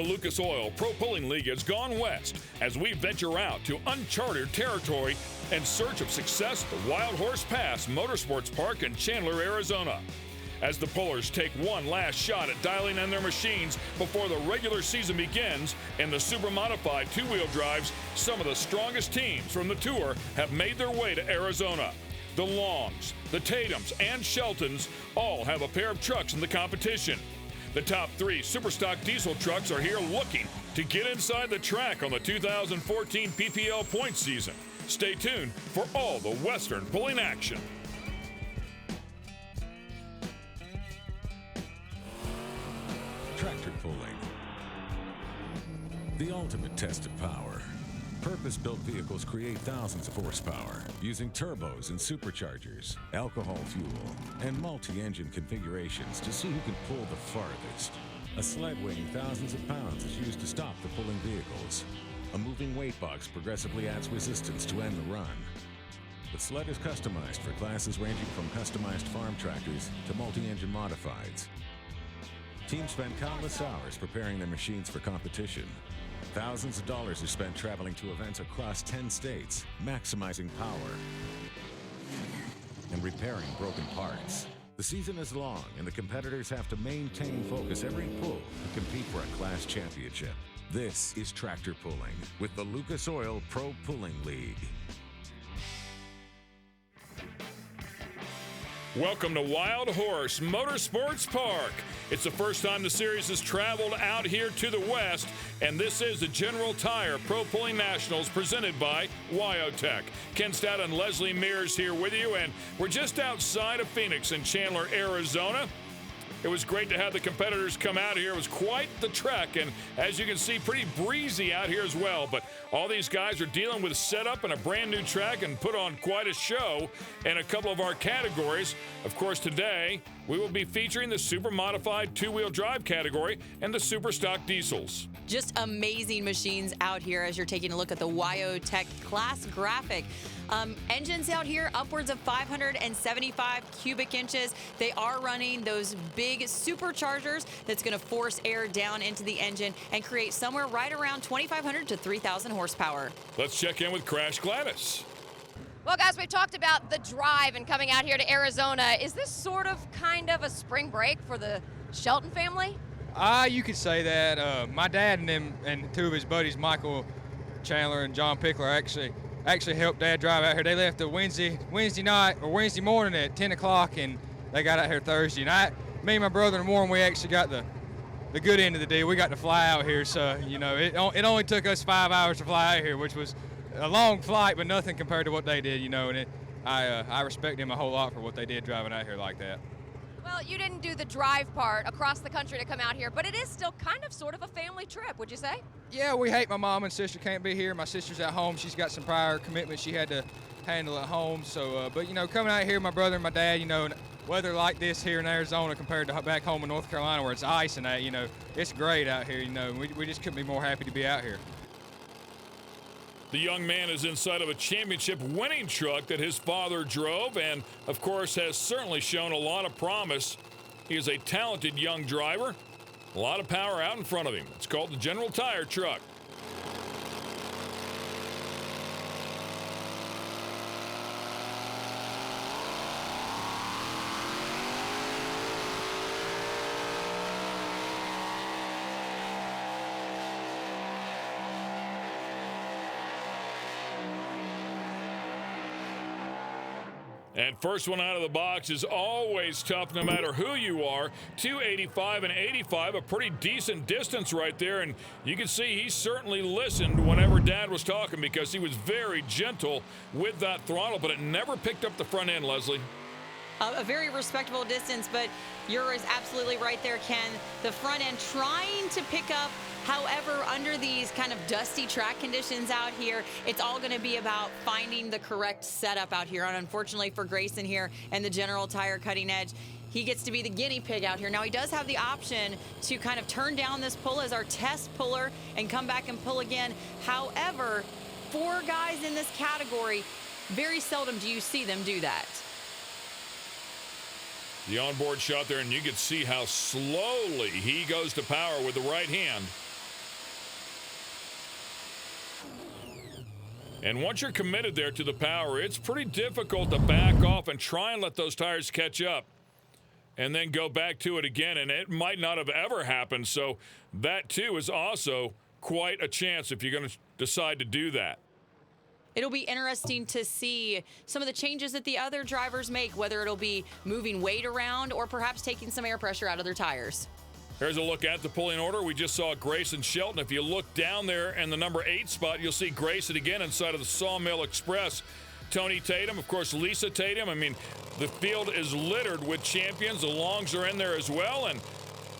The Lucas Oil Pro Pulling League has gone west as we venture out to uncharted territory in search of success at the Wild Horse Pass Motorsports Park in Chandler, Arizona. As the pullers take one last shot at dialing in their machines before the regular season begins in the super modified two-wheel drives, some of the strongest teams from the tour have made their way to Arizona. The Longs, the Tatums, and Sheltons all have a pair of trucks in the competition. The top three Superstock diesel trucks are here looking to get inside the track on the 2014 PPL point season. Stay tuned for all the Western pulling action. Tractor pulling. The ultimate test of power. Purpose-built vehicles create thousands of horsepower using turbos and superchargers, alcohol fuel, and multi-engine configurations to see who can pull the farthest. A sled weighing thousands of pounds is used to stop the pulling vehicles. A moving weight box progressively adds resistance to end the run. The sled is customized for classes ranging from customized farm tractors to multi-engine modifieds. Teams spend countless hours preparing their machines for competition. Thousands of dollars are spent traveling to events across 10 states, maximizing power and repairing broken parts. The season is long, and the competitors have to maintain focus every pull to compete for a class championship. This is Tractor Pulling with the Lucas Oil Pro Pulling League. Welcome to Wild Horse Motorsports Park. It's the first time the series has traveled out here to the west, and this is the General Tire Pro Pulling Nationals presented by Wyotech. Ken Stout and Leslie Mears here with you, and we're just outside of Phoenix in Chandler, Arizona. It was great to have the competitors come out here. It was quite the trek, and as you can see, pretty breezy out here as well. But all these guys are dealing with setup and a brand new track and put on quite a show in a couple of our categories. Of course, today we will be featuring the super modified two-wheel drive category and the super stock diesels. Just amazing machines out here as you're taking a look at the Wyotech Class Graphic. Engines out here upwards of 575 cubic inches. They are running those big superchargers that's going to force air down into the engine and create somewhere right around 2,500 to 3,000 horsepower. Let's check in with Crash Gladys. Well, guys, we've talked about the drive and coming out here to Arizona. Is this sort of kind of a spring break for the Shelton family? You could say that. My dad and them and two of his buddies, Michael Chandler and John Pickler, actually helped Dad drive out here. They left the Wednesday night or Wednesday morning at 10 o'clock, and they got out here Thursday night. Me and my brother and Warren, we actually got the good end of the deal. We got to fly out here, so it only took us 5 hours to fly out here, which was a long flight, but nothing compared to what they did. And I respect them a whole lot for what they did driving out here like that. Well, you didn't do the drive part across the country to come out here, but it is still kind of sort of a family trip, would you say? Yeah, we hate my mom and sister can't be here. My sister's at home. She's got some prior commitments she had to handle at home. So, but coming out here, my brother and my dad, weather like this here in Arizona compared to back home in North Carolina where it's ice and that, it's great out here. We just couldn't be more happy to be out here. The young man is inside of a championship-winning truck that his father drove and, of course, has certainly shown a lot of promise. He is a talented young driver, a lot of power out in front of him. It's called the General Tire truck. And first one out of the box is always tough no matter who you are. 285 and 85, a pretty decent distance right there. And you can see he certainly listened whenever Dad was talking because he was very gentle with that throttle, but it never picked up the front end, Leslie. A very respectable distance, but you're absolutely right there, Ken. The front end trying to pick up. However, under these kind of dusty track conditions out here, it's all going to be about finding the correct setup out here. And unfortunately for Grayson here and the General Tire Cutting Edge, he gets to be the guinea pig out here. Now, he does have the option to kind of turn down this pull as our test puller and come back and pull again. However, 4 guys in this category, very seldom do you see them do that. The onboard shot there, and you can see how slowly he goes to power with the right hand. And once you're committed there to the power, it's pretty difficult to back off and try and let those tires catch up and then go back to it again. And it might not have ever happened. So that, too, is also quite a chance if you're going to decide to do that. It'll be interesting to see some of the changes that the other drivers make, whether it'll be moving weight around or perhaps taking some air pressure out of their tires. Here's a look at the pulling order. We just saw Grayson Shelton. If you look down there in the number 8 spot, you'll see Grayson again inside of the Sawmill Express. Tony Tatum, of course, Lisa Tatum. I mean, the field is littered with champions. The Longs are in there as well. And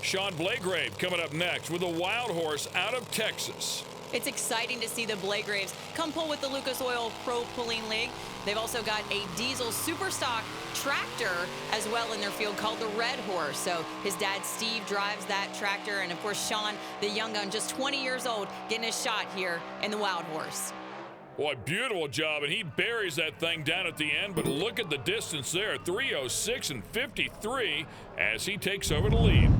Sean Blagrave coming up next with a wild horse out of Texas. It's exciting to see the Blagraves come pull with the Lucas Oil Pro Pulling League. They've also got a diesel superstock tractor as well in their field called the Red Horse. So his dad, Steve, drives that tractor. And, of course, Sean, the young gun, just 20 years old, getting his shot here in the Wild Horse. Boy, beautiful job, and he buries that thing down at the end. But look at the distance there, 3:06 and 53 as he takes over the lead.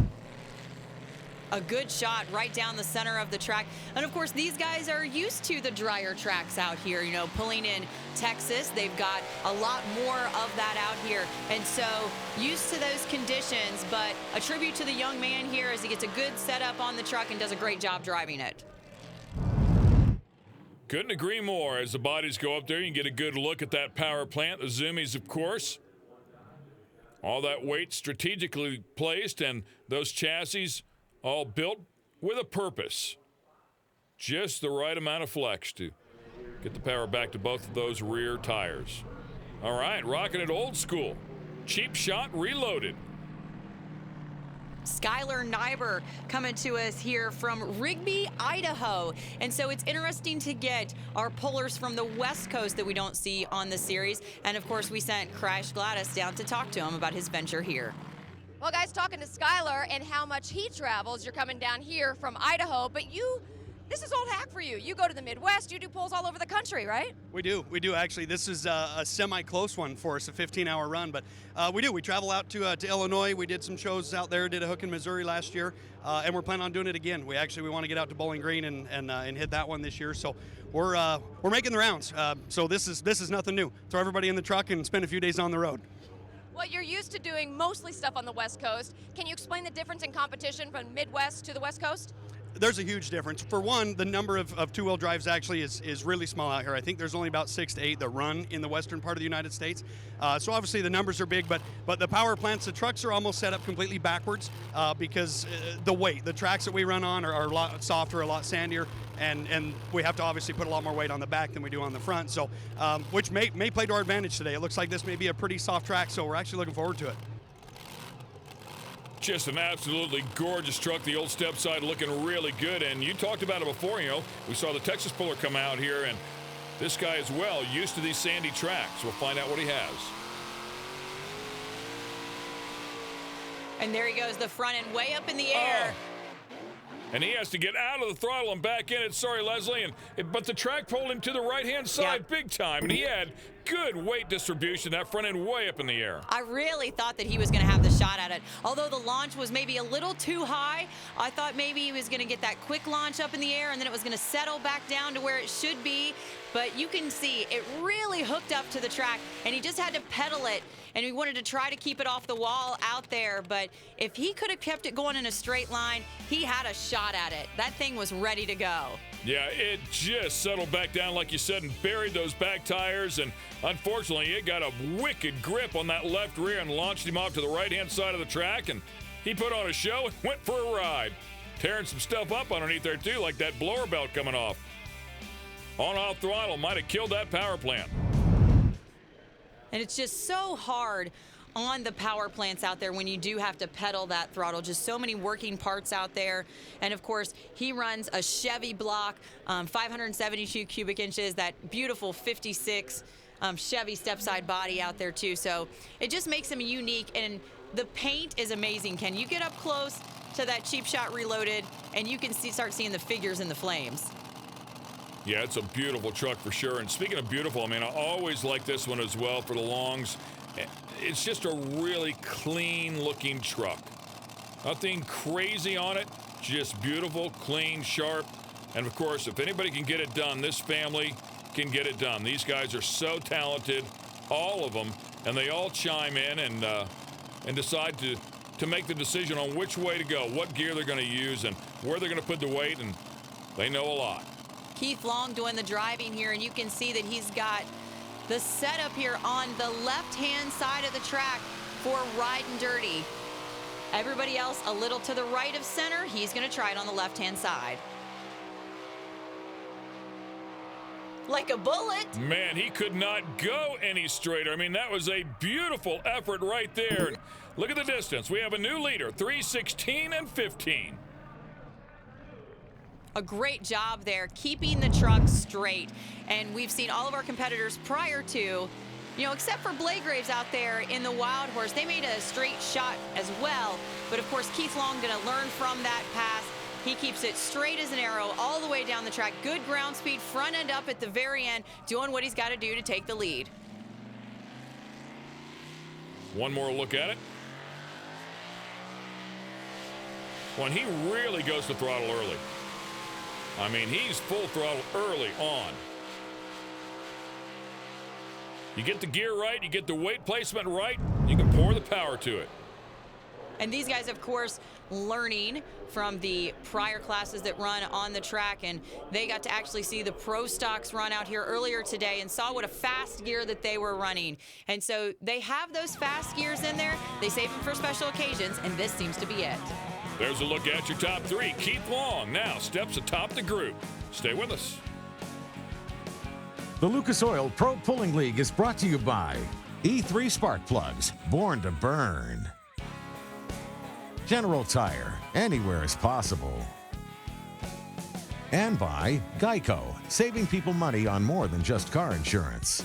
A good shot right down the center of the track. And of course, these guys are used to the drier tracks out here, you know, pulling in Texas. They've got a lot more of that out here. And so used to those conditions, but a tribute to the young man here as he gets a good setup on the truck and does a great job driving it. Couldn't agree more. As the bodies go up there, you can get a good look at that power plant. The Zoomies, of course. All that weight strategically placed, and those chassis all built with a purpose. Just the right amount of flex to get the power back to both of those rear tires. All right, rocking it old school. Cheap Shot Reloaded. Skylar Nyber coming to us here from Rigby, Idaho. And so it's interesting to get our pullers from the West Coast that we don't see on the series. And of course, we sent Crash Gladys down to talk to him about his venture here. Well, guys, talking to Skylar and how much he travels, you're coming down here from Idaho, but this is old hack for you. You go to the Midwest, you do pulls all over the country, right? We do actually. This is a semi-close one for us, a 15-hour run, but we travel out to Illinois. We did some shows out there, did a hook in Missouri last year, and we're planning on doing it again. We want to get out to Bowling Green and hit that one this year, so we're making the rounds. So this is nothing new. Throw everybody in the truck and spend a few days on the road. Well, you're used to doing mostly stuff on the West Coast. Can you explain the difference in competition from Midwest to the West Coast? There's a huge difference. For one, the number of two-wheel drives actually is really small out here. I think there's only about 6 to 8 that run in the western part of the United States. So obviously the numbers are big, but the power plants, the trucks are almost set up completely backwards because the weight. The tracks that we run on are a lot softer, a lot sandier, and we have to obviously put a lot more weight on the back than we do on the front. So which may play to our advantage today. It looks like this may be a pretty soft track, so we're actually looking forward to it. Just an absolutely gorgeous truck. The old step side looking really good. And you talked about it before, you know. We saw the Texas puller come out here, and this guy as well, used to these sandy tracks. We'll find out what he has. And there he goes, the front end way up in the air. And he has to get out of the throttle and back in it. Sorry, Leslie. But the track pulled him to the right-hand side big time. And he had good weight distribution, that front end way up in the air. I really thought that he was going to have the shot at it. Although the launch was maybe a little too high, I thought maybe he was going to get that quick launch up in the air and then it was going to settle back down to where it should be. But you can see it really hooked up to the track, and he just had to pedal it. And he wanted to try to keep it off the wall out there. But if he could have kept it going in a straight line, he had a shot at it. That thing was ready to go. Yeah, it just settled back down, like you said, and buried those back tires. And unfortunately, it got a wicked grip on that left rear and launched him off to the right-hand side of the track. And he put on a show and went for a ride, tearing some stuff up underneath there, too, like that blower belt coming off. On-off throttle might have killed that power plant. And it's just so hard on the power plants out there when you do have to pedal that throttle. Just so many working parts out there. And of course, he runs a Chevy block, 572 cubic inches, that beautiful 56 Chevy step-side body out there too. So it just makes him unique. And the paint is amazing, Ken. You get up close to that Cheap Shot Reloaded and you can start seeing the figures in the flames. Yeah, it's a beautiful truck for sure. And speaking of beautiful, I mean, I always like this one as well for the longs. It's just a really clean-looking truck. Nothing crazy on it, just beautiful, clean, sharp. And, of course, if anybody can get it done, this family can get it done. These guys are so talented, all of them, and they all chime in and decide to make the decision on which way to go, what gear they're going to use, and where they're going to put the weight, and they know a lot. Keith Long doing the driving here, and you can see that he's got the setup here on the left-hand side of the track for Riding Dirty. Everybody else a little to the right of center. He's going to try it on the left-hand side. Like a bullet. Man, he could not go any straighter. I mean, that was a beautiful effort right there. Look at the distance. We have a new leader, 3:16 and 15. A great job there, keeping the truck straight. And we've seen all of our competitors prior to, you know, except for Blake Graves out there in the Wild Horse, they made a straight shot as well. But of course, Keith Long gonna learn from that pass. He keeps it straight as an arrow all the way down the track. Good ground speed, front end up at the very end, doing what he's got to do to take the lead. One more look at it. When he really goes to throttle early. I mean, he's full throttle early on. You get the gear right, you get the weight placement right, you can pour the power to it. And these guys, of course, learning from the prior classes that run on the track, and they got to actually see the pro stocks run out here earlier today and saw what a fast gear that they were running. And so they have those fast gears in there. They save them for special occasions, and this seems to be it. There's a look at your top three. Keith Long now steps atop the group. Stay with us. The Lucas Oil Pro Pulling League is brought to you by E3 Spark Plugs, born to burn. General Tire, anywhere is possible. And by Geico, saving people money on more than just car insurance.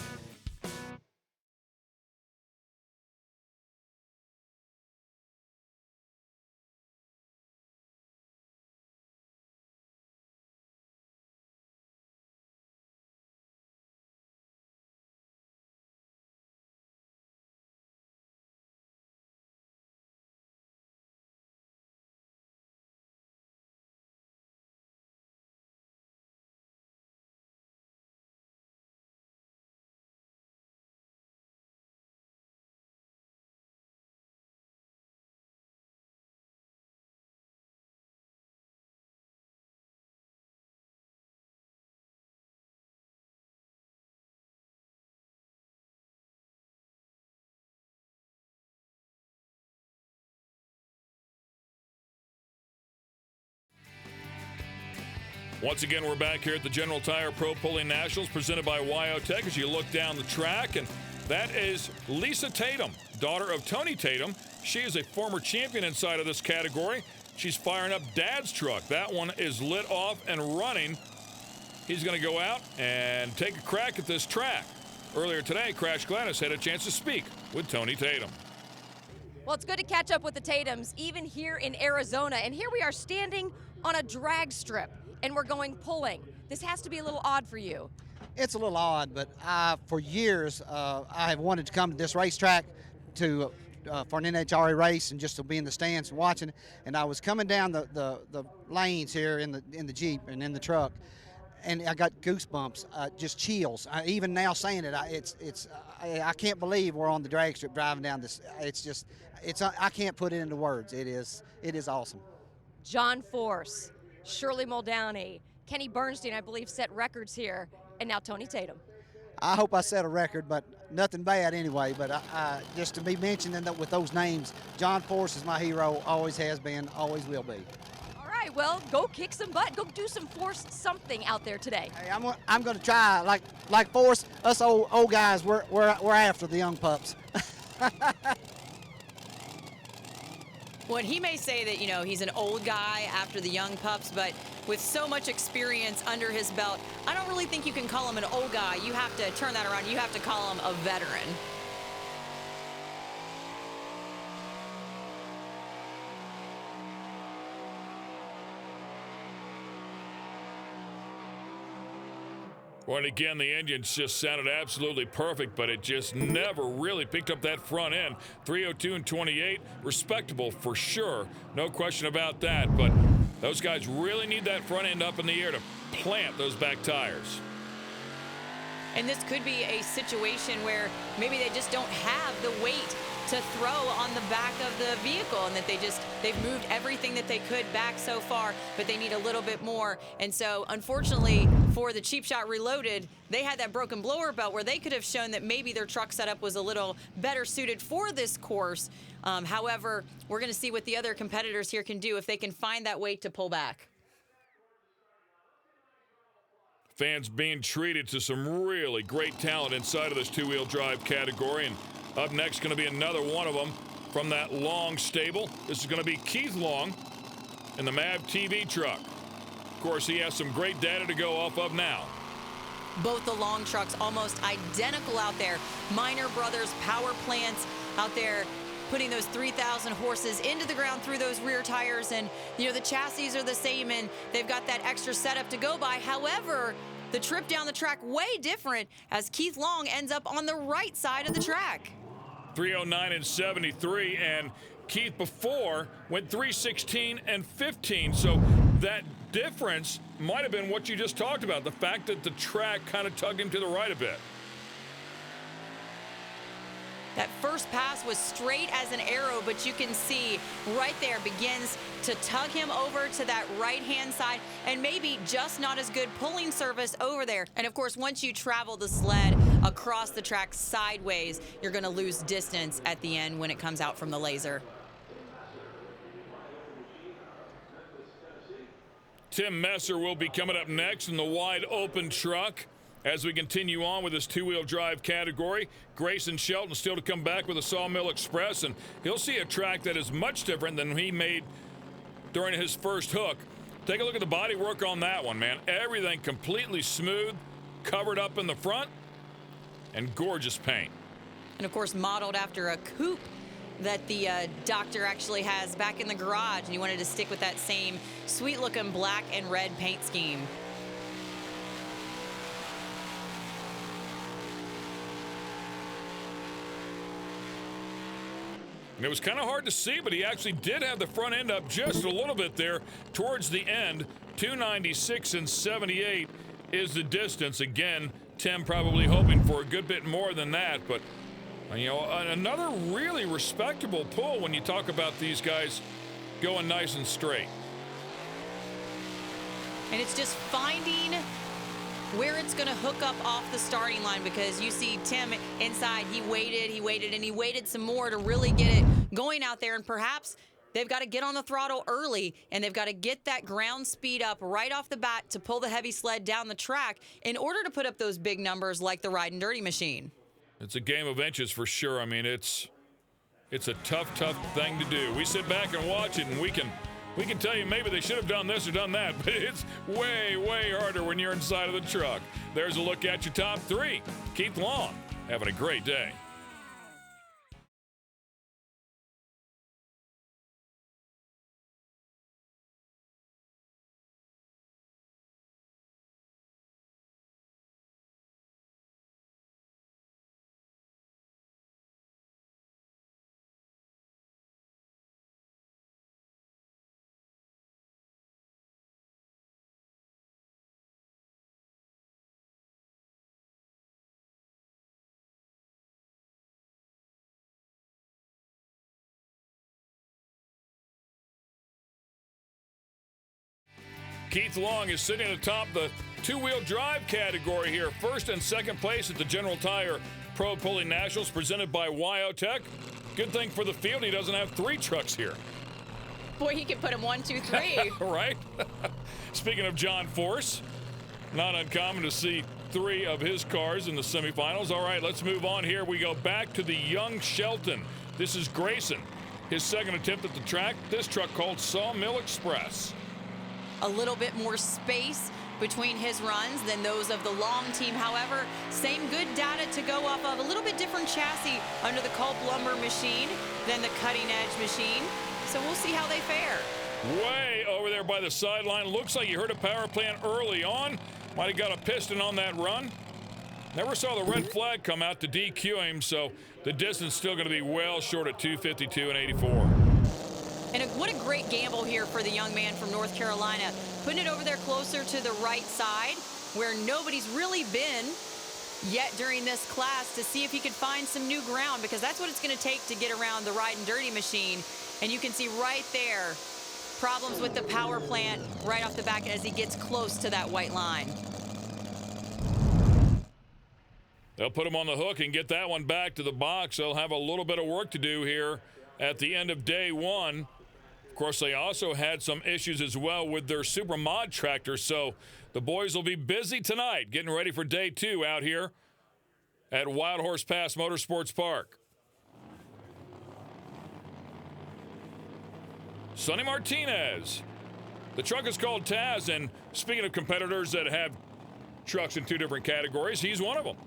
Once again, we're back here at the General Tire Pro Pulling Nationals presented by Wyotech as you look down the track, and that is Lisa Tatum, daughter of Tony Tatum. She is a former champion inside of this category. She's firing up Dad's truck. That one is lit off and running. He's going to go out and take a crack at this track. Earlier today, Crash Gladys had a chance to speak with Tony Tatum. Well, it's good to catch up with the Tatums, even here in Arizona. And here we are standing on a drag strip, and we're going pulling. This has to be a little odd for you. It's a little odd, but for years I have wanted to come to this racetrack to for an NHRA race and just to be in the stands and watching. And I was coming down the lanes here in the Jeep and in the truck, and I got goosebumps, just chills. Even now saying it, I can't believe we're on the drag strip driving down this. I can't put it into words. It is awesome. John Force, Shirley Muldowney, Kenny Bernstein, I believe, set records here, and now Tony Tatum. I hope I set a record, but nothing bad anyway. But just to be mentioned with those names, John Force is my hero, always has been, always will be. All right, well, go kick some butt. Go do some Force something out there today. Hey, I'm going to try. Like Force, us old guys, we're after the young pups. Well, he may say that, you know, he's an old guy after the young pups, but with so much experience under his belt, I don't really think you can call him an old guy. You have to turn that around. You have to call him a veteran. Well, and again, the engines just sounded absolutely perfect, but it just never really picked up that front end. 302 and 28, respectable for sure. No question about that, but those guys really need that front end up in the air to plant those back tires. And this could be a situation where maybe they just don't have the weight to throw on the back of the vehicle, and that they've moved everything that they could back so far, but they need a little bit more. And so unfortunately for the Cheap Shot Reloaded, they had that broken blower belt where they could have shown that maybe their truck setup was a little better suited for this course. However, we're going to see what the other competitors here can do if they can find that weight to pull back. Fans being treated to some really great talent inside of this two-wheel drive category. And up next going to be another one of them from that Long stable. This is going to be Keith Long in the MAV TV truck. Of course, he has some great data to go off of now. Both the Long trucks almost identical out there. Minor Brothers power plants out there putting those 3,000 horses into the ground through those rear tires. And, you know, the chassis are the same and they've got that extra setup to go by. However, the trip down the track way different as Keith Long ends up on the right side of the track. 309 and 73, and Keith before went 316 and 15. So that difference might have been what you just talked about, the fact that the track kind of tugged him to the right a bit. That first pass was straight as an arrow, but you can see right there begins to tug him over to that right-hand side, and maybe just not as good pulling surface over there. And of course, once you travel the sled across the track sideways, you're going to lose distance at the end when it comes out from the laser. Tim Messer will be coming up next in the wide open truck. As we continue on with this two-wheel drive category, Grayson Shelton still to come back with a Sawmill Express, and he'll see a track that is much different than he made during his first hook. Take a look at the body work on that one, man. Everything completely smooth, covered up in the front, and gorgeous paint. And of course, modeled after a coupe that the doctor actually has back in the garage, and he wanted to stick with that same sweet-looking black and red paint scheme. And it was kind of hard to see, but he actually did have the front end up just a little bit there towards the end. 296 and 78 is the distance. Again, Tim probably hoping for a good bit more than that, but you know, another really respectable pull when you talk about these guys going nice and straight. And it's just finding where it's going to hook up off the starting line, because you see Tim inside, he waited some more to really get it going out there, and perhaps they've got to get on the throttle early, and they've got to get that ground speed up right off the bat to pull the heavy sled down the track in order to put up those big numbers like the Riding Dirty machine. It's a game of inches for sure. I mean, it's a tough thing to do. We sit back and watch it, and we can tell you maybe they should have done this or done that, but it's way harder when you're inside of the truck. There's a look at your top three. Keith Long having a great day. Keith Long is sitting atop the two-wheel drive category here. First and second place at the General Tire Pro Pulling Nationals presented by Wyotech. Good thing for the field he doesn't have three trucks here. Boy, he could put him 1, 2, 3. Right? Speaking of John Force, not uncommon to see three of his cars in the semifinals. All right, let's move on here. We go back to the young Shelton. This is Grayson, his second attempt at the track. This truck called Sawmill Express. A little bit more space between his runs than those of the Long team. However, same good data to go off of. A little bit different chassis under the Culp Lumber machine than the Cutting Edge machine. So we'll see how they fare. Way over there by the sideline. Looks like you heard a power plant early on. Might have got a piston on that run. Never saw the red flag come out to DQ him, so the distance still going to be well short at 252 and 84. And what a great gamble here for the young man from North Carolina, putting it over there closer to the right side where nobody's really been. yet during this class to see if he could find some new ground, because that's what it's going to take to get around the Ride and Dirty machine. And you can see right there problems with the power plant right off the back as he gets close to that white line. They'll put him on the hook and get that one back to the box. They'll have a little bit of work to do here at the end of day one. Of course, they also had some issues as well with their super mod tractor, so the boys will be busy tonight getting ready for day two out here at Wild Horse Pass Motorsports Park. Sonny Martinez. The truck is called Taz, and speaking of competitors that have trucks in two different categories, he's one of them.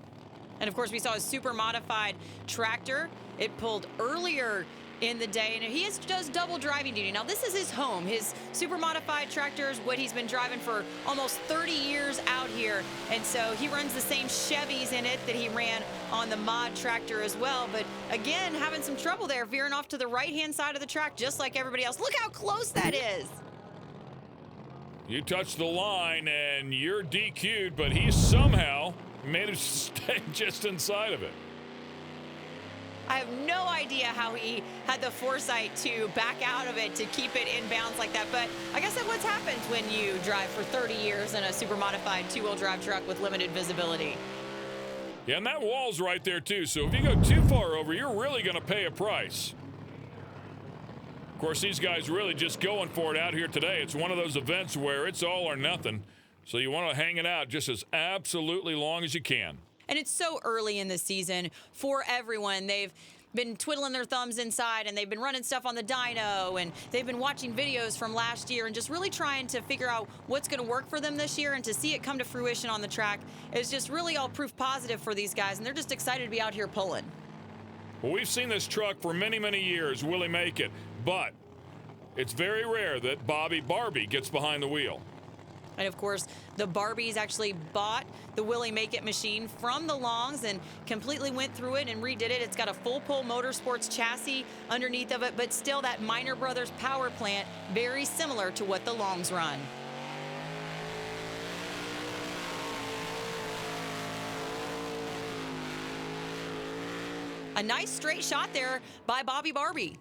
And of course, we saw a super modified tractor. It pulled earlier in the day, and he does double driving duty. Now, this is his home. His super modified tractor is what he's been driving for almost 30 years out here, and so he runs the same Chevys in it that he ran on the mod tractor as well. But again, having some trouble there, veering off to the right-hand side of the track, just like everybody else. Look how close that is. You touch the line, and you're DQ'd, but he somehow managed to stay just inside of it. I have no idea how he had the foresight to back out of it to keep it in bounds like that, but I guess that's what's happened when you drive for 30 years in a super modified two-wheel drive truck with limited visibility. Yeah, and that wall's right there too, so if you go too far over, you're really going to pay a price. Of course, these guys really just going for it out here today. It's one of those events where it's all or nothing, so you want to hang it out just as absolutely long as you can. And it's so early in the season for everyone. They've been twiddling their thumbs inside, and they've been running stuff on the dyno, and they've been watching videos from last year and just really trying to figure out what's going to work for them this year, and to see it come to fruition on the track is just really all proof positive for these guys, and they're just excited to be out here pulling. Well, we've seen this truck for many, many years, Willie make it, but it's very rare that Barbie gets behind the wheel. And of course, the Barbies actually bought the Willie Make It machine from the Longs and completely went through it and redid it. It's got a full pull Motorsports chassis underneath of it, but still that Minor Brothers power plant, very similar to what the Longs run. A nice straight shot there by Barbie.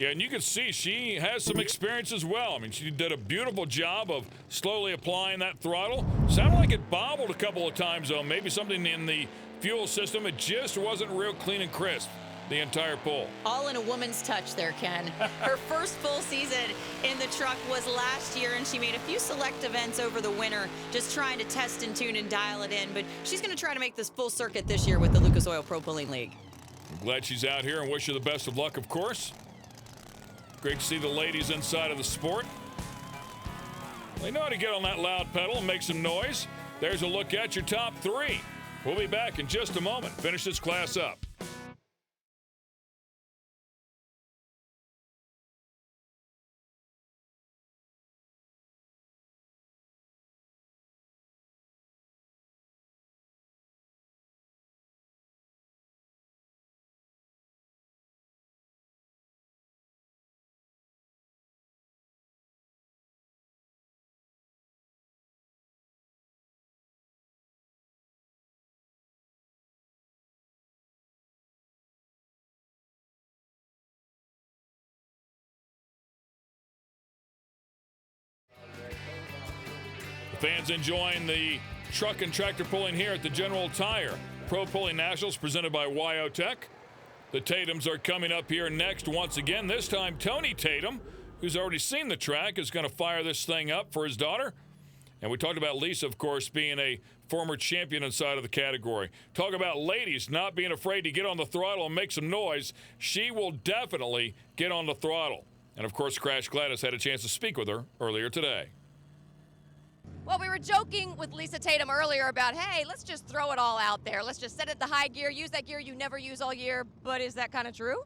Yeah, and you can see she has some experience as well. I mean, she did a beautiful job of slowly applying that throttle. Sounded like it bobbled a couple of times, though. Maybe something in the fuel system. It just wasn't real clean and crisp the entire pull. All in a woman's touch there, Ken. Her first full season in the truck was last year, and she made a few select events over the winter, just trying to test and tune and dial it in. But she's going to try to make this full circuit this year with the Lucas Oil Propylene League. I'm glad she's out here and wish her the best of luck, of course. Great to see the ladies inside of the sport. They know how to get on that loud pedal and make some noise. There's a look at your top three. We'll be back in just a moment. Finish this class up. Fans enjoying the truck and tractor pulling here at the General Tire Pro Pulling Nationals presented by Wyotech. The Tatums are coming up here next once again. This time, Tony Tatum, who's already seen the track, is going to fire this thing up for his daughter. And we talked about Lisa, of course, being a former champion inside of the category. Talk about ladies not being afraid to get on the throttle and make some noise. She will definitely get on the throttle. And, of course, Crash Gladys had a chance to speak with her earlier today. Well, we were joking with Lisa Tatum earlier about, hey, let's just throw it all out there. Let's just set it to high gear, use that gear you never use all year. But is that kind of true?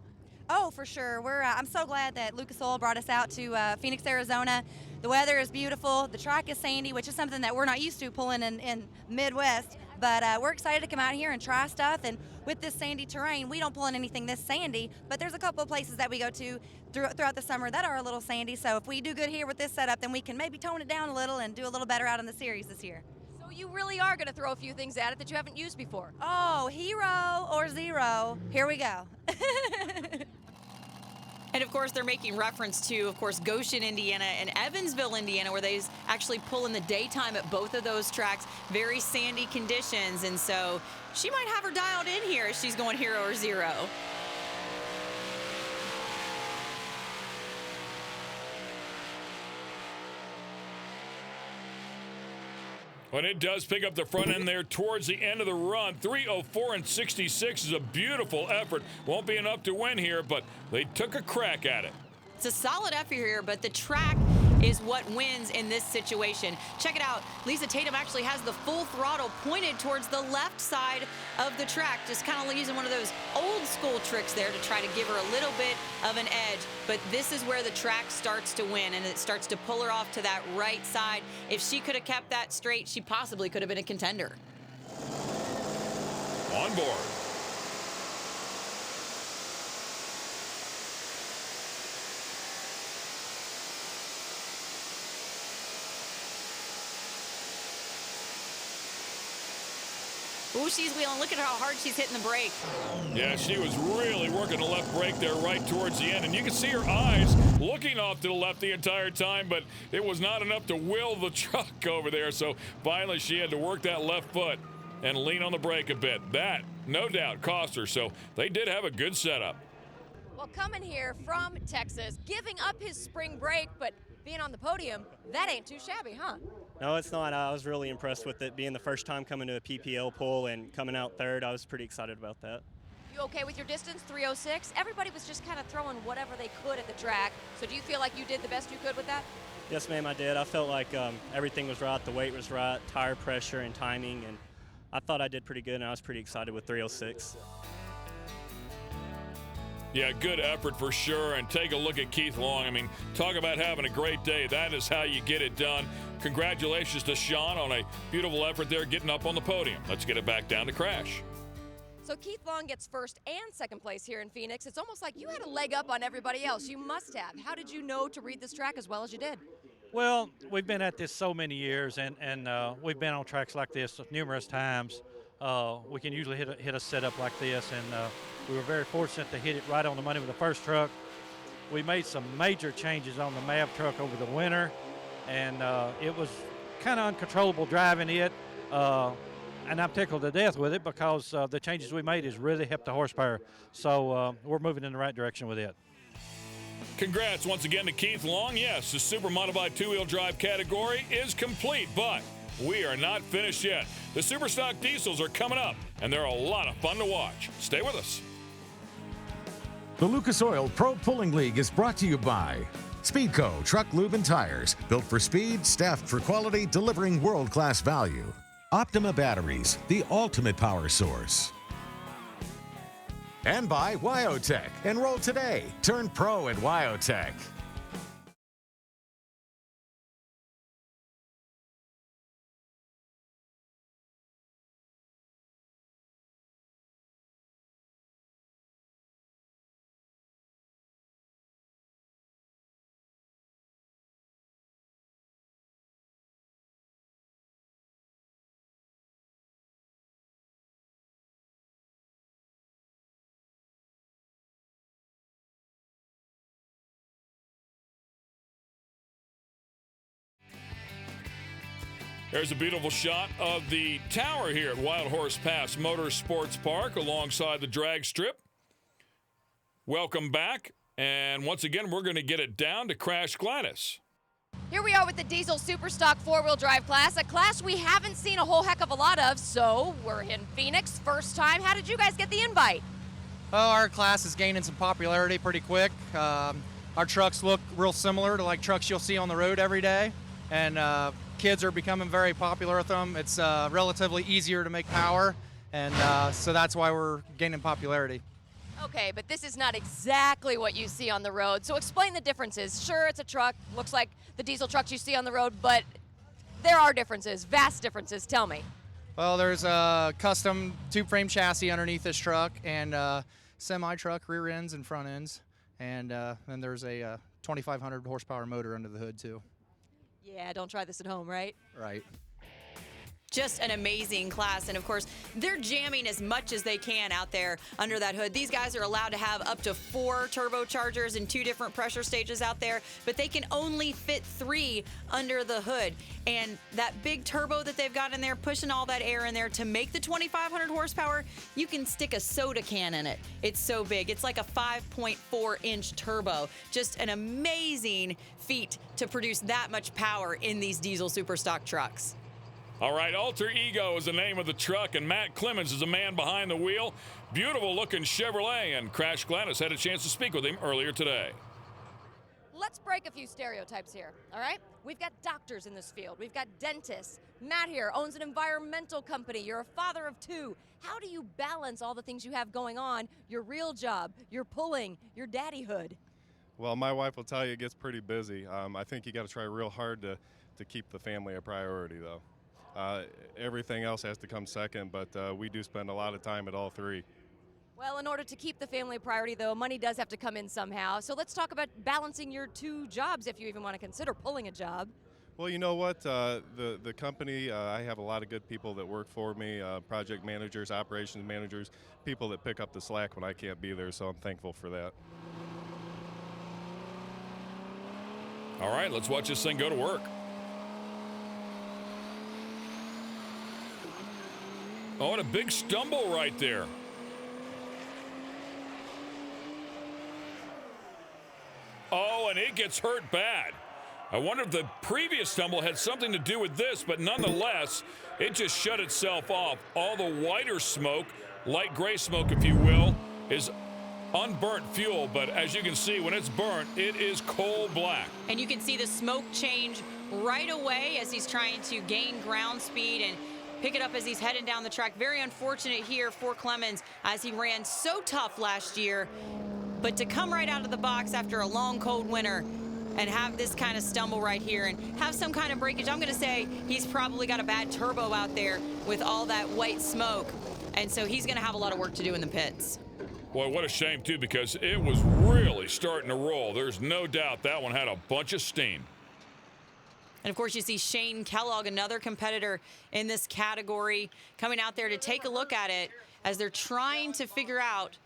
Oh, for sure. I'm so glad that Lucas Oil brought us out to Phoenix, Arizona. The weather is beautiful. The track is sandy, which is something that we're not used to pulling in Midwest. But we're excited to come out here and try stuff. And with this sandy terrain, we don't pull in anything this sandy, but there's a couple of places that we go to throughout the summer that are a little sandy. So if we do good here with this setup, then we can maybe tone it down a little and do a little better out in the series this year. So So you really are going to throw a few things at it that you haven't used before. Oh, hero or zero. Here we go. And of course, they're making reference to, of course, Goshen, Indiana and Evansville, Indiana, where they actually pull in the daytime at both of those tracks. Very sandy conditions. And so she might have her dialed in here as she's going hero or zero. When it does pick up the front end there towards the end of the run, 3:04 and 66 is a beautiful effort. Won't be enough to win here, but they took a crack at it. It's a solid effort here, but the track is what wins in this situation. Check it out. Lisa Tatum actually has the full throttle pointed towards the left side of the track, just kind of using one of those old school tricks there to try to give her a little bit of an edge. But this is where the track starts to win, and it starts to pull her off to that right side. If she could have kept that straight, she possibly could have been a contender. On board. Ooh, she's wheeling. Look at how hard she's hitting the brake. Yeah, she was really working the left brake there right towards the end, and you can see her eyes looking off to the left the entire time, but it was not enough to will the truck over there, so finally she had to work that left foot and lean on the brake a bit. That, no doubt, cost her, so they did have a good setup. Well, coming here from Texas, giving up his spring break, but being on the podium, that ain't too shabby, huh? No, it's not. I was really impressed with it. Being the first time coming to a PPL pull and coming out third, I was pretty excited about that. You okay with your distance, 3:06? Everybody was just kind of throwing whatever they could at the track. So do you feel like you did the best you could with that? Yes, ma'am, I did. I felt like everything was right. The weight was right, tire pressure and timing, and I thought I did pretty good, and I was pretty excited with 3:06. Yeah, good effort for sure, and take a look at Keith Long. I mean, talk about having a great day. That is how you get it done. Congratulations to Sean on a beautiful effort there getting up on the podium. Let's get it back down to Crash. So Keith Long gets first and second place here in Phoenix. It's almost like you had a leg up on everybody else. You must have. How did you know to read this track as well as you did? Well, we've been at this so many years, and we've been on tracks like this numerous times. We can usually hit a setup like this, and we were very fortunate to hit it right on the money with the first truck. We made some major changes on the MAV truck over the winter, and it was kind of uncontrollable driving it, and I'm tickled to death with it because the changes we made has really helped the horsepower. So we're moving in the right direction with it. Congrats once again to Keith Long. Yes, the Super Modified two-wheel drive category is complete, but we are not finished yet. The Superstock Diesels are coming up, and they're a lot of fun to watch. Stay with us. The Lucas Oil Pro Pulling League is brought to you by Speedco Truck Lube and Tires, built for speed, staffed for quality, delivering world-class value. Optima Batteries, the ultimate power source. And by Wyotech. Enroll today. Turn pro at Wyotech. There's a beautiful shot of the tower here at Wild Horse Pass Motorsports Park alongside the drag strip. Welcome back. And once again, we're going to get it down to Crash Gladys. Here we are with the Diesel Superstock four-wheel drive class, a class we haven't seen a whole heck of a lot of, so we're in Phoenix, first time. How did you guys get the invite? Well, our class is gaining some popularity pretty quick. Our trucks look real similar to like trucks you'll see on the road every day, and kids are becoming very popular with them. It's relatively easier to make power, and so that's why we're gaining popularity. Okay, but this is not exactly what you see on the road, so explain the differences. Sure, it's a truck, looks like the diesel trucks you see on the road, but there are differences, vast differences. Tell me. Well, there's a custom tube frame chassis underneath this truck, and semi-truck rear ends and front ends, and then there's a 2,500 horsepower motor under the hood too. Yeah, don't try this at home, right? Right. Just an amazing class. And of course, they're jamming as much as they can out there under that hood. These guys are allowed to have up to 4 turbochargers and 2 different pressure stages out there, but they can only fit 3 under the hood. And that big turbo that they've got in there, pushing all that air in there to make the 2,500 horsepower, you can stick a soda can in it. It's so big. It's like a 5.4-inch turbo. Just an amazing feat to produce that much power in these diesel superstock trucks. All right, Alter Ego is the name of the truck, and Matt Clemens is the man behind the wheel. Beautiful-looking Chevrolet, and Crash Gladys had a chance to speak with him earlier today. Let's break a few stereotypes here, all right? We've got doctors in this field. We've got dentists. Matt here owns an environmental company. You're a father of 2. How do you balance all the things you have going on, your real job, your pulling, your daddyhood? Well, my wife will tell you it gets pretty busy. I think you got to try real hard to keep the family a priority, though. Everything else has to come second, but we do spend a lot of time at all 3. Well, in order to keep the family a priority, though, money does have to come in somehow. So let's talk about balancing your 2 jobs, if you even want to consider pulling a job. Well, you know what? The company, I have a lot of good people that work for me, project managers, operations managers, people that pick up the slack when I can't be there, so I'm thankful for that. All right, let's watch this thing go to work. Oh, and a big stumble right there. Oh, and it gets hurt bad. I wonder if the previous stumble had something to do with this, but nonetheless, it just shut itself off. All the whiter smoke, light gray smoke, if you will, is unburnt fuel, but as you can see, when it's burnt, it is coal black. And you can see the smoke change right away as he's trying to gain ground speed and pick it up as he's heading down the track. Very unfortunate here for Clemens as he ran so tough last year. But to come right out of the box after a long, cold winter and have this kind of stumble right here and have some kind of breakage, I'm going to say he's probably got a bad turbo out there with all that white smoke. And so he's going to have a lot of work to do in the pits. Boy, what a shame, too, because it was really starting to roll. There's no doubt that one had a bunch of steam. And, of course, you see Shane Kellogg, another competitor in this category, coming out there to take a look at it as they're trying to figure out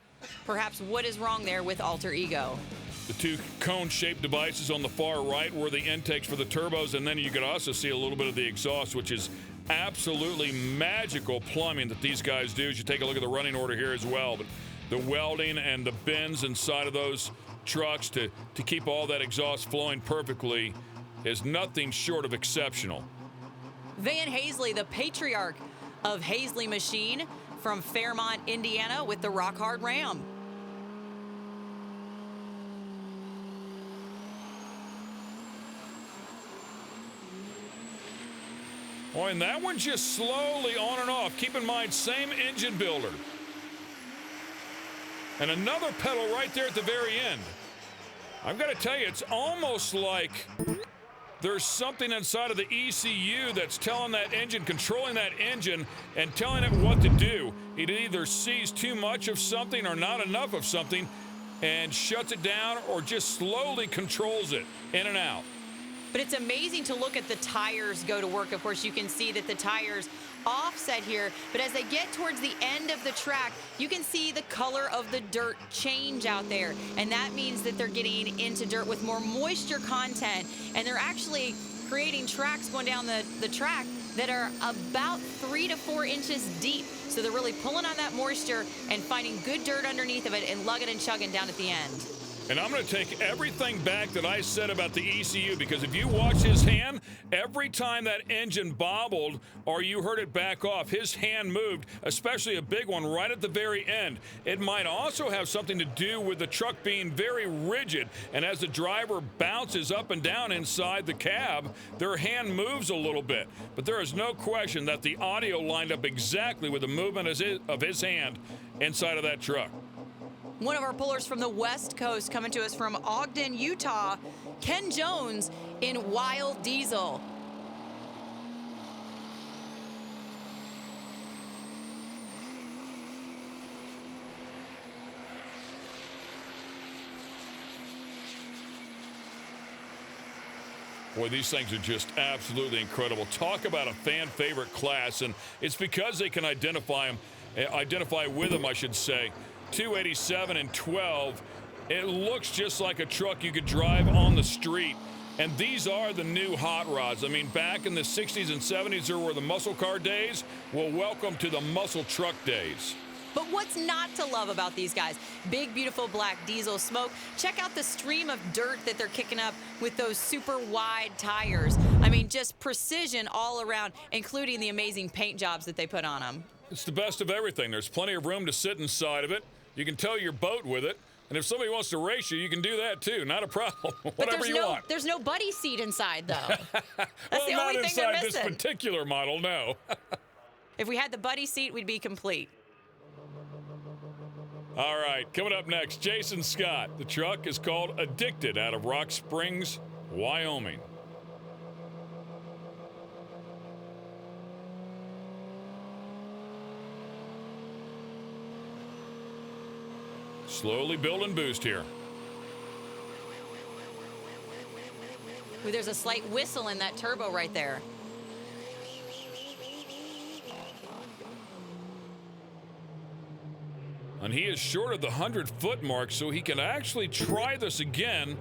perhaps what is wrong there with Alter Ego. The 2 cone-shaped devices on the far right were the intakes for the turbos, and then you could also see a little bit of the exhaust, which is absolutely magical plumbing that these guys do. As you take a look at the running order here as well, but the welding and the bends inside of those trucks to keep all that exhaust flowing perfectly is nothing short of exceptional. Van Hazley, the patriarch of Hazley Machine from Fairmont, Indiana, with the Rock Hard Ram. Oh, and that one just slowly on and off. Keep in mind, same engine builder. And another pedal right there at the very end. I've got to tell you, it's almost like there's something inside of the ECU that's telling that engine, controlling that engine, and telling it what to do. It either sees too much of something or not enough of something and shuts it down, or just slowly controls it in and out. But it's amazing to look at the tires go to work. Of course, you can see that the tires offset here, but as they get towards the end of the track, you can see the color of the dirt change out there, and that means that they're getting into dirt with more moisture content, and they're actually creating tracks going down the track that are about 3 to 4 inches deep. So they're really pulling on that moisture and finding good dirt underneath of it and lugging and chugging down at the end. And I'm going to take everything back that I said about the ECU, because if you watch his hand, every time that engine bobbled or you heard it back off, his hand moved, especially a big one right at the very end. It might also have something to do with the truck being very rigid, and as the driver bounces up and down inside the cab, their hand moves a little bit. But there is no question that the audio lined up exactly with the movement of his hand inside of that truck. One of our pullers from the West Coast coming to us from Ogden, Utah, Ken Jones in Wild Diesel. Boy, these things are just absolutely incredible. Talk about a fan favorite class, and it's because they can identify with them, I should say. 287 and 12. It looks just like a truck you could drive on the street. And these are the new hot rods. I mean, back in the 60s and 70s, there were the muscle car days. Well, welcome to the muscle truck days. But what's not to love about these guys? Big, beautiful black diesel smoke. Check out the stream of dirt that they're kicking up with those super wide tires. I mean, just precision all around, including the amazing paint jobs that they put on them. It's the best of everything. There's plenty of room to sit inside of it. You can tow your boat with it. And if somebody wants to race you can do that too. Not a problem. Whatever you want. There's no buddy seat inside, though. That's well, the not only thing they're inside missing. this particular model, no. If we had the buddy seat, we'd be complete. All right, coming up next, Jason Scott. The truck is called Addicted out of Rock Springs, Wyoming. Slowly building boost here. Ooh, there's a slight whistle in that turbo right there. And he is short of the 100-foot mark, so he can actually try this again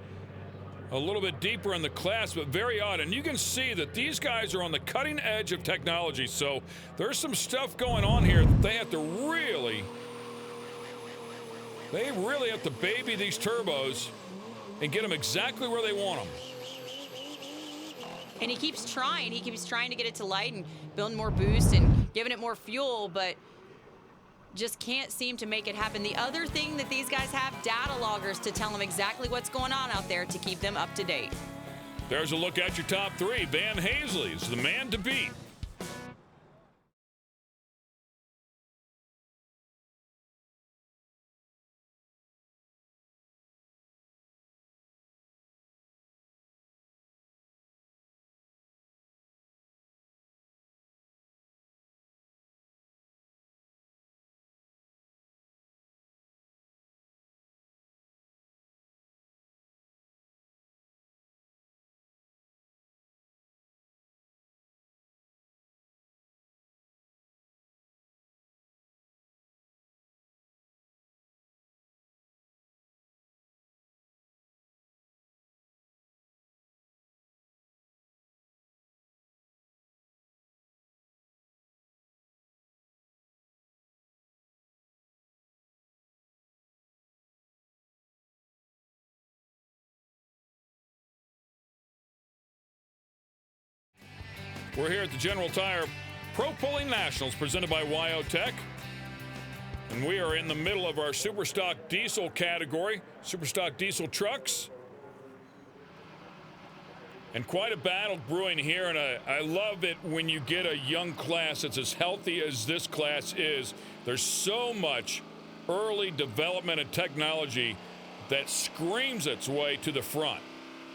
a little bit deeper in the class, but very odd. And you can see that these guys are on the cutting edge of technology, so there's some stuff going on here that they have to really have to baby these turbos and get them exactly where they want them. And he keeps trying. He keeps trying to get it to light and building more boost and giving it more fuel, but just can't seem to make it happen. The other thing that these guys have, data loggers to tell them exactly what's going on out there to keep them up to date. There's a look at your top three. Van Hazley's the man to beat. We're here at the General Tire Pro Pulling Nationals presented by WyoTech. And we are in the middle of our Superstock Diesel category, Superstock Diesel trucks. And quite a battle brewing here, and I love it when you get a young class that's as healthy as this class is. There's so much early development and technology that screams its way to the front.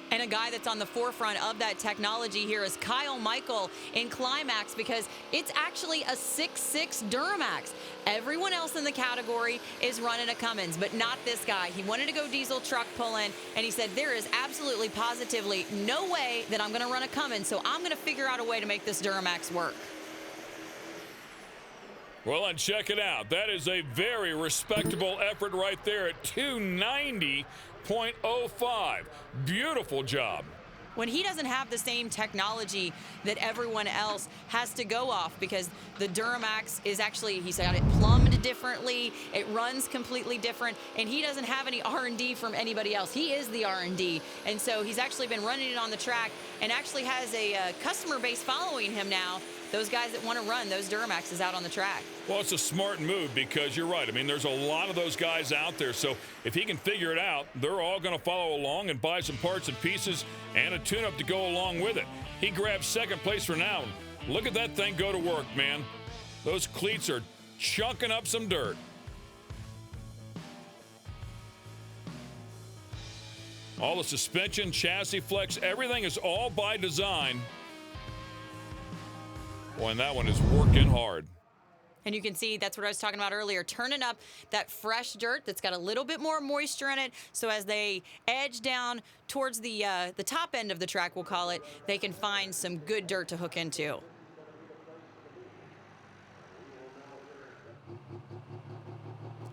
And a guy that's on the forefront of that technology here is Kyle Michael in Climax, because it's actually a 6.6 Duramax. Everyone else in the category is running a Cummins, but not this guy. He wanted to go diesel truck pulling, and he said, there is absolutely, positively no way that I'm going to run a Cummins, so I'm going to figure out a way to make this Duramax work. Well, and check it out. That is a very respectable effort right there at 290.05. Beautiful job. When he doesn't have the same technology that everyone else has to go off, because the Duramax is actually, he's got it plumbed differently, it runs completely different, and he doesn't have any R&D from anybody else. He is the R&D, and so he's actually been running it on the track and actually has a customer base following him now. Those guys that want to run those Duramaxes out on the track. Well, it's a smart move because you're right. I mean, there's a lot of those guys out there. So if he can figure it out, they're all going to follow along and buy some parts and pieces and a tune-up to go along with it. He grabs second place for now. Look at that thing go to work, man. Those cleats are chunking up some dirt. All the suspension, chassis flex, everything is all by design. Boy, and that one is working hard. And you can see that's what I was talking about earlier, turning up that fresh dirt that's got a little bit more moisture in it. So as they edge down towards the top end of the track, we'll call it, they can find some good dirt to hook into.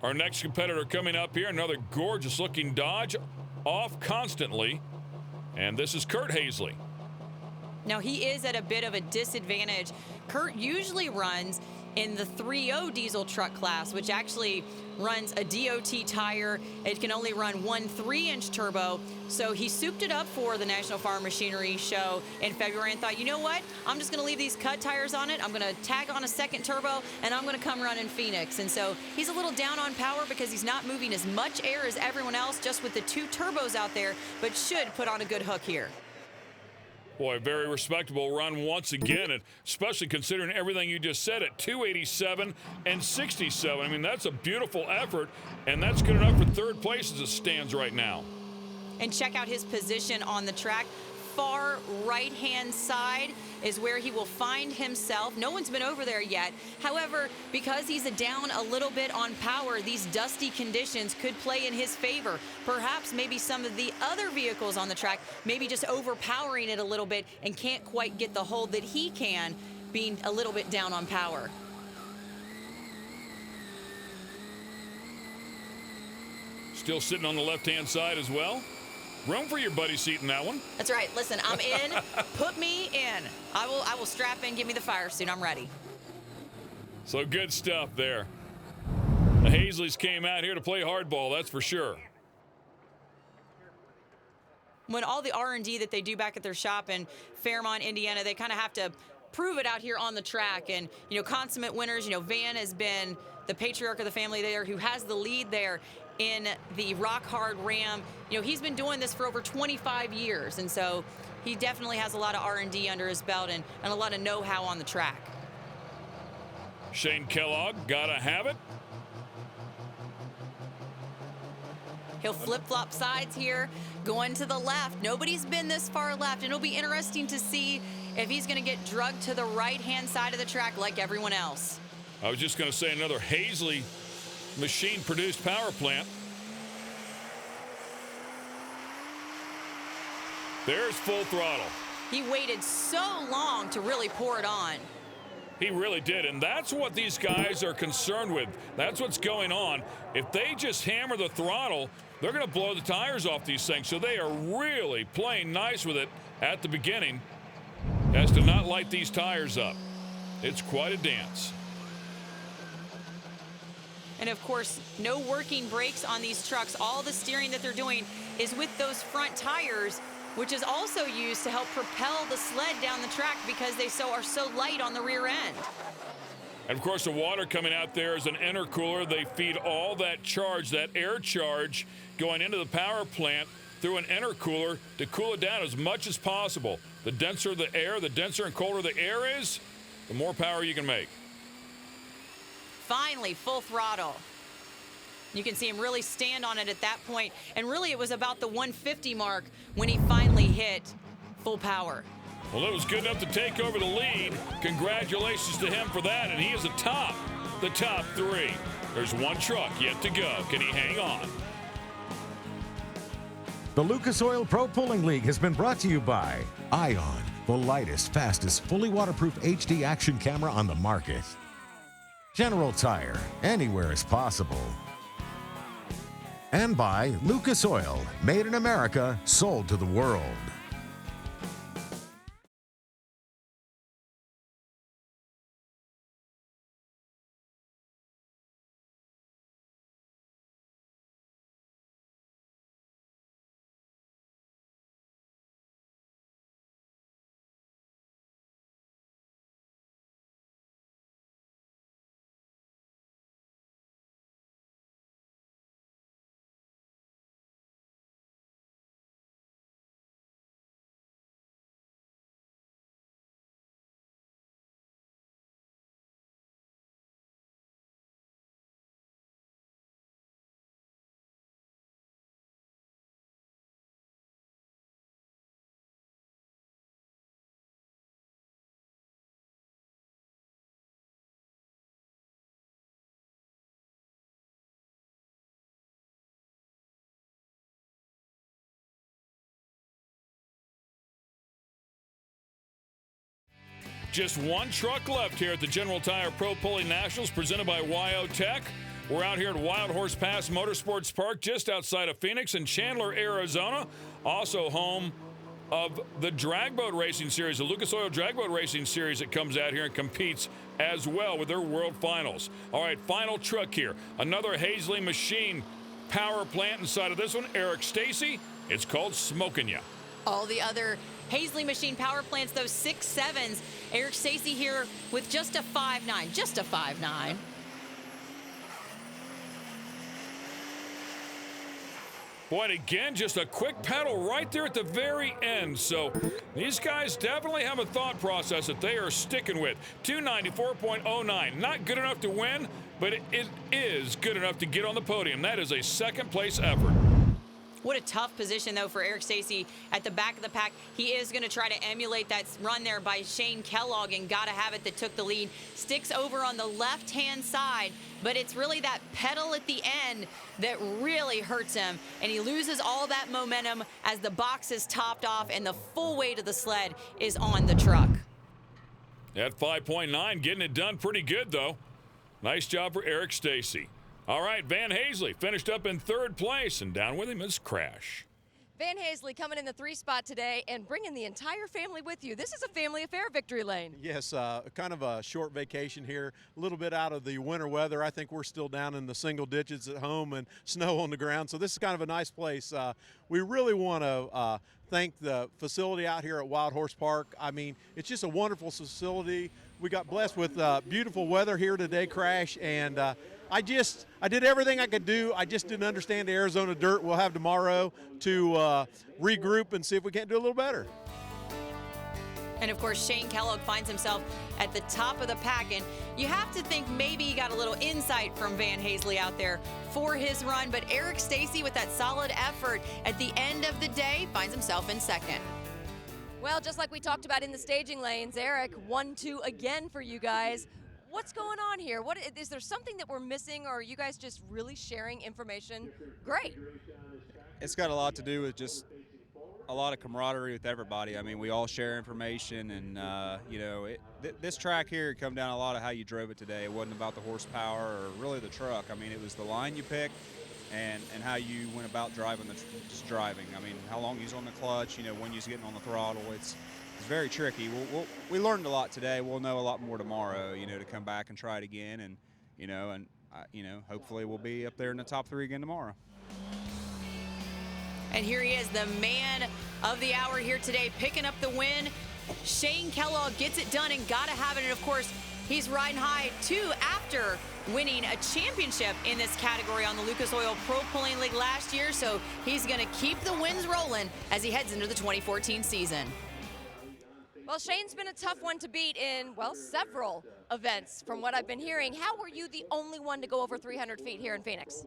Our next competitor coming up here, another gorgeous looking Dodge, off constantly. And this is Kurt Hazley. Now, he is at a bit of a disadvantage. Kurt usually runs in the 3.0 diesel truck class, which actually runs a DOT tire. It can only run one 3-inch turbo. So he souped it up for the National Farm Machinery Show in February and thought, you know what? I'm just going to leave these cut tires on it. I'm going to tag on a second turbo, and I'm going to come run in Phoenix. And so he's a little down on power because he's not moving as much air as everyone else, just with the 2 turbos out there, but should put on a good hook here. Boy, very respectable run once again, and especially considering everything you just said at 287 and 67. I mean, that's a beautiful effort, and that's good enough for third place as it stands right now. And check out his position on the track. Far right-hand side is where he will find himself. No one's been over there yet. However, because he's down a little bit on power, these dusty conditions could play in his favor. Perhaps maybe some of the other vehicles on the track maybe just overpowering it a little bit and can't quite get the hold that he can, being a little bit down on power. Still sitting on the left-hand side as well. Room for your buddy seat in that one. That's right. Listen, I'm in. Put me in. I will strap in. Give me the fire suit. I'm ready. So good stuff there. The Hazleys came out here to play hardball, that's for sure. When all the R&D that they do back at their shop in Fairmont, Indiana, they kind of have to prove it out here on the track. And, you know, consummate winners, you know, Van has been the patriarch of the family there who has the lead there in the rock hard Ram. You know, he's been doing this for over 25 years, and so he definitely has a lot of R&D under his belt and a lot of know-how on the track. Shane Kellogg, gotta have it. He'll flip-flop sides here, going to the left. Nobody's been this far left, and it'll be interesting to see if he's going to get drugged to the right-hand side of the track like everyone else. I was just going to say another Hazley machine-produced power plant. There's full throttle. He waited so long to really pour it on. He really did, and that's what these guys are concerned with. That's what's going on. If they just hammer the throttle, they're going to blow the tires off these things. So they are really playing nice with it at the beginning as to not light these tires up. It's quite a dance. And of course, no working brakes on these trucks. All the steering that they're doing is with those front tires, which is also used to help propel the sled down the track because they are so light on the rear end. And of course, the water coming out there is an intercooler. They feed all that charge, that air charge, going into the power plant through an intercooler to cool it down as much as possible. The denser the air, the denser and colder the air is, the more power you can make. Finally, full throttle. You can see him really stand on it at that point. And really, it was about the 150 mark when he finally hit full power. Well, it was good enough to take over the lead. Congratulations to him for that, and he is atop the top 3. There's one truck yet to go. Can he hang on? The Lucas Oil Pro Pulling League has been brought to you by Ion, the lightest, fastest, fully waterproof HD action camera on the market. General Tire, anywhere is possible. And by Lucas Oil, made in America, sold to the world. Just one truck left here at the General Tire Pro Pulling Nationals presented by YO Tech. We're out here at Wild Horse Pass Motorsports Park just outside of Phoenix in Chandler, Arizona. Also home of the drag boat racing series, the Lucas Oil drag boat racing series that comes out here and competes as well with their world finals. All right, final truck here. Another Hazley machine power plant inside of this one. Eric Stacy. It's called Smokin' Ya. All the other Hazley machine power plants, those 6.7s. Eric Stacy here with just a 5.9, just a 5.9. Boy, and again, just a quick pedal right there at the very end. So these guys definitely have a thought process that they are sticking with. 294.09, not good enough to win, but it is good enough to get on the podium. That is a second-place effort. What a tough position, though, for Eric Stacy at the back of the pack. He is going to try to emulate that run there by Shane Kellogg, and Gotta Have It that took the lead. Sticks over on the left-hand side, but it's really that pedal at the end that really hurts him, and he loses all that momentum as the box is topped off and the full weight of the sled is on the truck. At 5.9, getting it done pretty good, though. Nice job for Eric Stacy. All right, Van Hazley finished up in third place, and down with him is Crash. Van Hazley coming in the 3 spot today and bringing the entire family with you. This is a family affair, Victory Lane. Yes, kind of a short vacation here, a little bit out of the winter weather. I think we're still down in the single digits at home and snow on the ground, so this is kind of a nice place. We really want to thank the facility out here at Wild Horse Park. I mean, it's just a wonderful facility. We got blessed with beautiful weather here today, Crash, and I did everything I could do. I just didn't understand the Arizona dirt we'll have tomorrow to regroup and see if we can't do a little better. And of course, Shane Kellogg finds himself at the top of the pack, and you have to think maybe he got a little insight from Van Hazley out there for his run, but Eric Stacy with that solid effort at the end of the day finds himself in second. Well, just like we talked about in the staging lanes, Eric, 1-2 again for you guys. What's going on here? What is there something that we're missing, or are you guys just really sharing information? Great. It's got a lot to do with just a lot of camaraderie with everybody. I mean, we all share information, and you know, this track here come down a lot of how you drove it today. It wasn't about the horsepower or really the truck. I mean, it was the line you picked and how you went about driving just driving. I mean, how long you was on the clutch, you know, when you was getting on the throttle. It's very tricky. We learned a lot today. We'll know a lot more tomorrow, you know, to come back and try it again, and you know, hopefully we'll be up there in the top 3 again tomorrow. And here he is, the man of the hour here today, picking up the win. Shane Kellogg gets it done and Gotta Have It. And of course, he's riding high too after winning a championship in this category on the Lucas Oil Pro Pulling League last year. So he's going to keep the wins rolling as he heads into the 2014 season. Well, Shane's been a tough one to beat in, well, several events from what I've been hearing. How were you the only one to go over 300 feet here in Phoenix?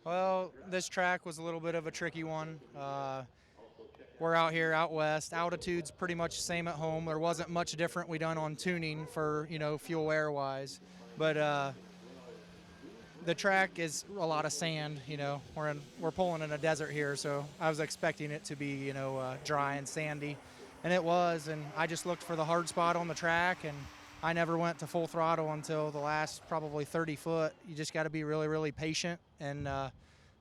Well, this track was a little bit of a tricky one. We're out here out west. Altitude's pretty much the same at home. There wasn't much different we done on tuning for, you know, fuel air wise. But the track is a lot of sand, you know. We're pulling in a desert here, so I was expecting it to be, you know, dry and sandy. And it was, and I just looked for the hard spot on the track, and I never went to full throttle until the last probably 30 foot. You just got to be really, really patient, and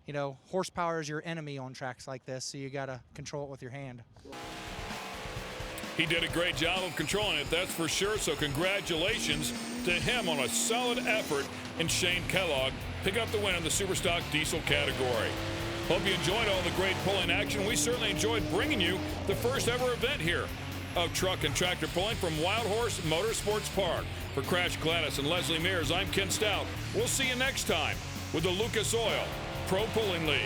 you know, horsepower is your enemy on tracks like this, so you got to control it with your hand. He did a great job of controlling it, that's for sure, so congratulations to him on a solid effort, and Shane Kellogg picking up the win in the Superstock Diesel category. Hope you enjoyed all the great pulling action. We certainly enjoyed bringing you the first ever event here of truck and tractor pulling from Wild Horse Motorsports Park. For Crash Gladys and Leslie Mears, I'm Ken Stout. We'll see you next time with the Lucas Oil Pro Pulling League.